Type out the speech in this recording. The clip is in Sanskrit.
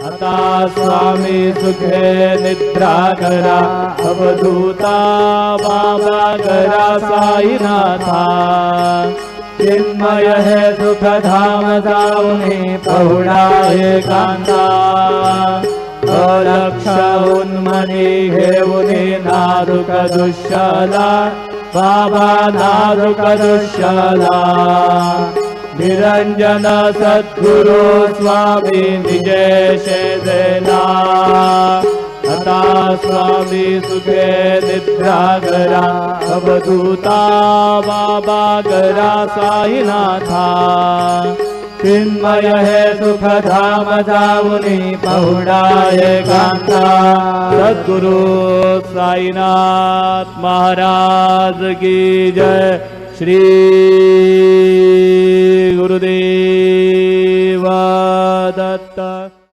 आता स्वामी सुखे निद्रा करा अवधूता बाबा करा साईनाथा चिन्मय है सुख धाम जाऊनी पहुडा एकांता अलक्ष उन्मनी घेऊनी नारुक दुष्यला बाबा नारुक दुष्यला निरंजन सद्गुरु स्वामी निजेशे देना आता स्वामी सुखे निद्रा करा अवधूता बाबा करा साईनाथा चिन्मय है सुख धाम जाऊनी पहुडा एकांता सद्गुरु साईनाथ महाराज की जय। श्री